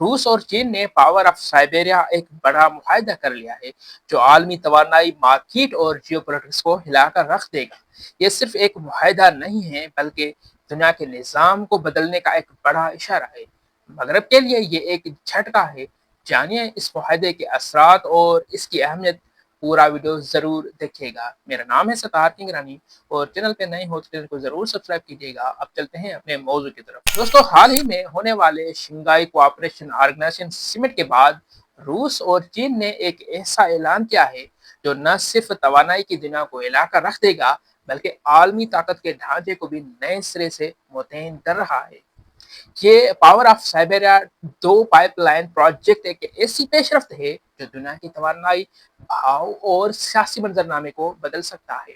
रूस और चीन ने पावर ऑफ साइबेरिया एक बड़ा मुआहदा कर लिया है जो आलमी तवानाई मार्केट और जियोपॉलिटिक्स को हिलाकर रख देगा। ये सिर्फ एक मुआहदा नहीं है बल्कि दुनिया के निज़ाम को बदलने का एक बड़ा इशारा है। मगरब के लिए ये एक झटका है। जानिए इस मुआहदे के असरात और इसकी अहमियत। पूरा वीडियो ज़रूर देखिएगा। मेरा नाम है सतार किंगरानी और चैनल पे नए हो तो चैनल को ज़रूर सब्सक्राइब कीजिएगा। अब चलते हैं अपने मौजू की तरफ। दोस्तों, हाल ही में होने वाले शंघाई कोऑपरेशन ऑर्गेनाइजेशन समिट के बाद रूस और चीन ने एक ऐसा ऐलान किया है जो न सिर्फ तवानाई की दुनिया को हिलाकर रख देगा बल्कि आलमी ताकत के ढांचे को भी नए सिरे से मुतय्यन कर रहा है। ये power of Siberia 2 pipeline project एक ऐसी पेशरफ्त है जो दुनिया की तवानाई भाव और सियासी मंजरनामे को बदल सकता है।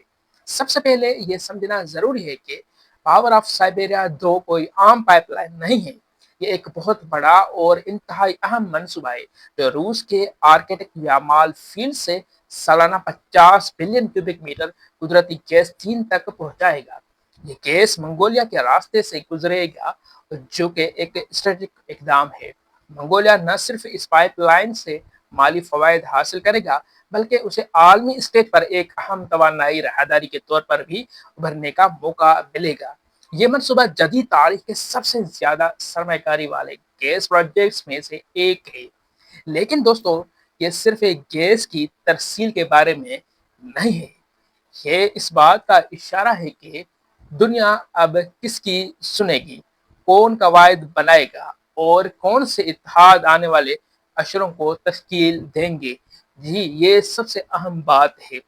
सबसे पहले ये समझना जरूरी है कि पावर ऑफ साइबेरिया 2 कोई आम पाइपलाइन नहीं है। ये एक बहुत बड़ा और इंतहाई अहम मनसूबा है जो रूस के आर्कटिक यामाल फील्ड से सालाना 50 बिलियन क्यूबिक मीटर कुदरती गैस चीन तक पहुंचाएगा। ये गैस मंगोलिया के रास्ते से गुजरेगा जो कि एक स्ट्रेटेजिक इकदाम है। मंगोलिया न सिर्फ इस पाइपलाइन से माली फवायद हासिल करेगा बल्कि उसे आलमी स्टेज पर एक अहम तवानाई राहदारी के तौर पर भी उभरने का मौका मिलेगा। ये मनसूबा जदीद तारीख के सबसे ज्यादा सरमाकारी वाले गैस प्रोजेक्ट्स में से एक है। लेकिन दोस्तों, ये सिर्फ एक गैस की तरसील के बारे में नहीं है। ये इस बात का इशारा है कि दुनिया अब किसकी सुनेगी, कौन कवायद बनाएगा और कौन से इत्तेहाद आने वाले अशरों को तश्कील देंगे। जी, ये सबसे अहम बात है।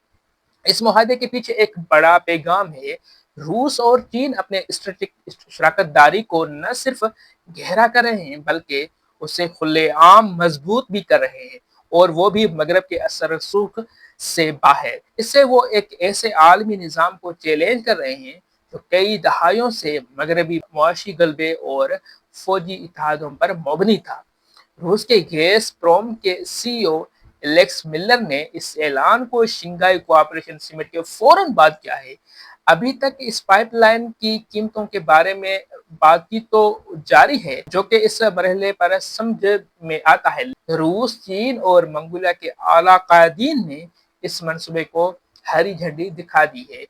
इस मुआहदे के पीछे एक बड़ा पैगाम है। रूस और चीन अपने स्ट्रेटेजिक शराकत दारी को न सिर्फ गहरा कर रहे हैं बल्कि उसे खुलेआम मजबूत भी कर रहे हैं, और वो भी मगरब के असर रसूख से बाहर। इससे वो एक ऐसे आलमी निज़ाम को चैलेंज कर रहे हैं जो कई दहाइयों से मगरबी मुआशी गलबे और फौजी इत्तेहादों पर मबनी था। रूस के गैस प्रोम के सीईओ एलेक्स मिलर ने इस ऐलान को शंघाई कोऑपरेशन समिट के फौरन बाद किया है। अभी तक इस पाइपलाइन की कीमतों के बारे में बातचीत तो जारी है, जो कि इस मरहले पर समझ में आता है। रूस, चीन और मंगोलिया के आला कायदीन ने इस मंसूबे को हरी झंडी दिखा दी है।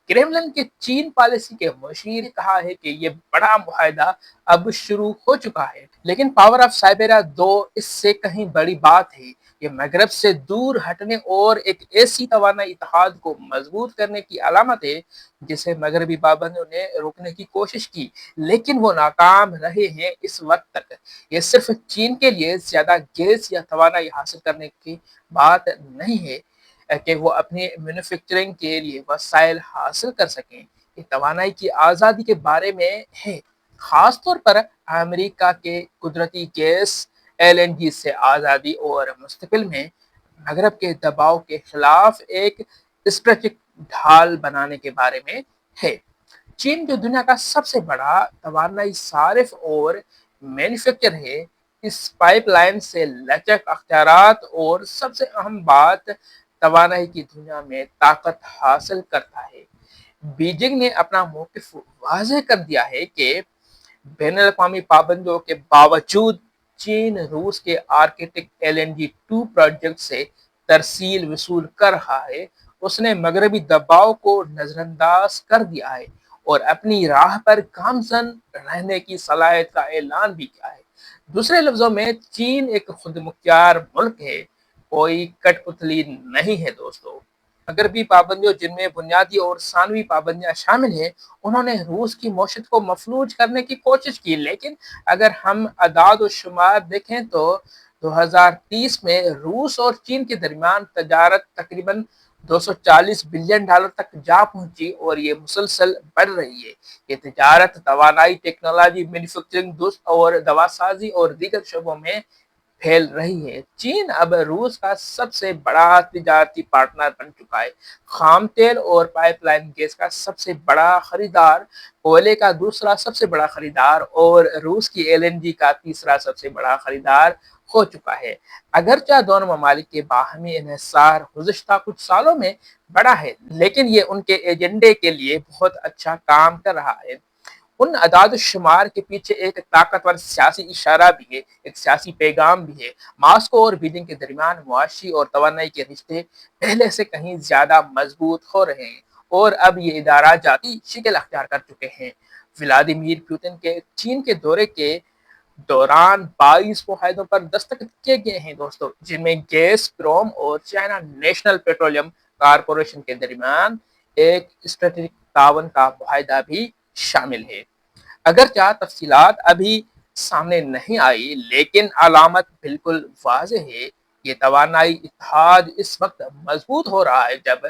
क्रेमलिन के चीन पॉलिसी के मशीर ने कहा है कि ये बड़ा मुआहदा अब शुरू हो चुका है। लेकिन पावर ऑफ साइबेरिया 2 इससे कहीं बड़ी बात है। ये मगरब से दूर हटने और एक ऐसी तवानाई इत्तेहाद को मजबूत करने की अलामत है जिसे मगरबी पाबंदियों ने रोकने की कोशिश की, लेकिन वो नाकाम रहे हैं इस वक्त तक। ये सिर्फ चीन के लिए ज्यादा गैस या तवानाई हासिल करने की बात नहीं है कि वो अपनी मैन्युफैक्चरिंग के लिए वसाइल हासिल कर सकें। ये तवानाई की आज़ादी के बारे में है, खासतौर पर अमेरिका के कुदरती गैस एलएनजी से आज़ादी और मुस्तकिल में मगरब के दबाव के खिलाफ एक स्ट्रेटेजिक ढाल बनाने के बारे में है। चीन जो दुनिया का सबसे बड़ा तवानाई सारिफ और मैन्युफैक्चर है, इस पाइपलाइन से लचक, अख्तियारात और सबसे अहम बात तवानाई की दुनिया में ताकत हासिल करता है। बीजिंग ने अपना मौकिफ वाज़ेह कर दिया है कि बैनुल-अक़वामी पाबंदियों के बावजूद चीन रूस के आर्कटिक एलएनजी 2 प्रोजेक्ट से तरसील वसूल कर रहा है। उसने मगरबी दबाव को नजरअंदाज कर दिया है और अपनी राह पर गामजन रहने की सलाहियत का ऐलान भी किया है। दूसरे लफ्जों में चीन एक खुद मुख्तियार मुल्क है, कोई कठपुतली नहीं है दोस्तों। मगरबी पाबंदियों, जिनमें बुनियादी और सानवी पाबंदियां शामिल हैं, उन्होंने रूस की मौशत को मफलूज करने की कोशिश की। लेकिन अगर हम अदाद और शुमार देखें तो 2030 में रूस और चीन के दरमियान तजारत तकरीबन $240 बिलियन तक जा पहुंची और ये मुसलसल बढ़ रही है। ये तजारत तवानाई, टेक्नोलॉजी, मैन्युफैक्चरिंग और दवासाजी और दीगर शोबों में फैल रही है। चीन अब रूस का सबसे बड़ा तिजारती पार्टनर बन चुका है, खाम तेल और पाइपलाइन गैस का सबसे बड़ा खरीदार, कोयले का दूसरा सबसे बड़ा खरीदार और रूस की एलएनजी का तीसरा सबसे बड़ा खरीदार हो चुका है। अगरचे दोनों ममालिक के बाहमी इन्हिसार गुज़िश्ता कुछ सालों में बढ़ा है, लेकिन ये उनके एजेंडे के लिए बहुत अच्छा काम कर रहा है। ان اعداد و شمار کے پیچھے ایک طاقتور سیاسی اشارہ بھی ہے، ایک سیاسی پیغام بھی ہے۔ ماسکو اور بیجنگ کے درمیان معاشی اور توانائی کے رشتے پہلے سے کہیں زیادہ مضبوط ہو رہے ہیں اور اب یہ ادارہ جاتی شکل اختیار کر چکے ہیں۔ ولادیمیر پوتن کے چین کے دورے کے دوران 22 معاہدوں پر دستخط کیے گئے ہیں دوستوں، جن میں گیس پروم اور چائنا نیشنل پیٹرولیم کارپوریشن کے درمیان ایک اسٹریٹجک تعاون کا معاہدہ بھی شامل ہے۔ اگرچہ تفصیلات ابھی سامنے نہیں آئی، لیکن علامت بالکل واضح ہے۔ یہ توانائی اتحاد اس وقت مضبوط ہو رہا ہے جب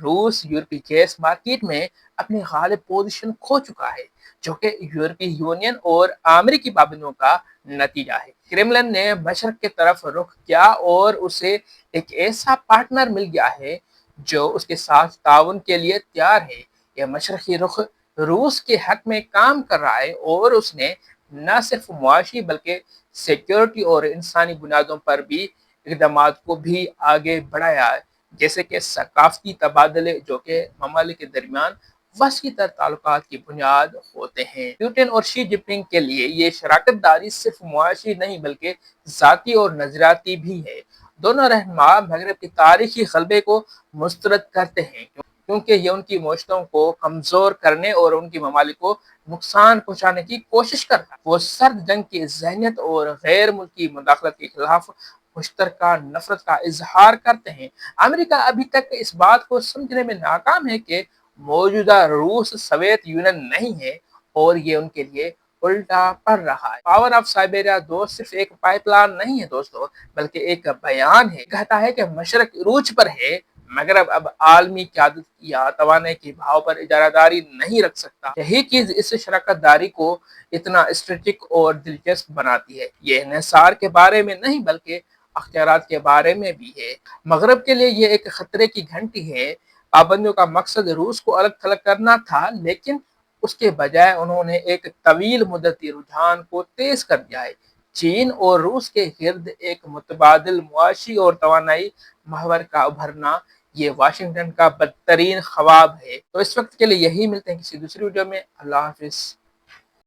روس یورپی گیس مارکیٹ میں اپنی غالب پوزیشن کھو چکا ہے، جو کہ یورپی یونین اور امریکی پابندیوں کا نتیجہ ہے۔ کرملن نے مشرق کی طرف رخ کیا اور اسے ایک ایسا پارٹنر مل گیا ہے جو اس کے ساتھ تعاون کے لیے تیار ہے۔ یہ مشرقی رخ روس کے حق میں کام کر رہا ہے اور اس نے نہ صرف معاشی بلکہ سیکیورٹی اور انسانی بنیادوں پر بھی اقدامات کو بھی آگے بڑھایا ہے، جیسے کہ ثقافتی تبادلے جو کہ ممالک کے درمیان وسیع تر تعلقات کی بنیاد ہوتے ہیں۔ پوٹن اور شی جن پنگ کے لیے یہ شراکت داری صرف معاشی نہیں بلکہ ذاتی اور نظریاتی بھی ہے۔ دونوں رہنما مغرب کی تاریخی غلبے کو مسترد کرتے ہیں کیونکہ یہ ان کی معیشتوں کو کمزور کرنے اور ان کی ممالک کو نقصان پہنچانے کی کوشش کرتا ہے۔ وہ سرد جنگ کی ذہنیت اور غیر ملکی مداخلت کے خلاف مشترکہ نفرت کا اظہار کرتے ہیں۔ امریکہ ابھی تک اس بات کو سمجھنے میں ناکام ہے کہ موجودہ روس سوویت یونین نہیں ہے اور یہ ان کے لیے الٹا پڑ رہا ہے۔ پاور آف سائبیریا دوست صرف ایک پائپ لائن نہیں ہے دوستو، بلکہ ایک بیان ہے۔ کہتا ہے کہ مشرق عروج پر ہے، مغرب اب عالمی قیادت یا توانائی کے بھاؤ پر اجارہ داری نہیں رکھ سکتا۔ یہی چیز اس شراکت داری کو اتنا اسٹریٹجک اور دلچسپ بناتی ہے۔ یہ انحصار کے بارے میں نہیں بلکہ اختیارات کے بارے میں بھی ہے۔ مغرب کے لیے یہ ایک خطرے کی گھنٹی ہے۔ پابندیوں کا مقصد روس کو الگ تھلگ کرنا تھا، لیکن اس کے بجائے انہوں نے ایک طویل مدتی رجحان کو تیز کر دیا ہے۔ چین اور روس کے گرد ایک متبادل معاشی اور توانائی محور کا ابھرنا یہ واشنگٹن کا بدترین خواب ہے۔ تو اس وقت کے لیے یہی، ملتے ہیں کسی دوسری ویڈیو میں۔ اللہ حافظ۔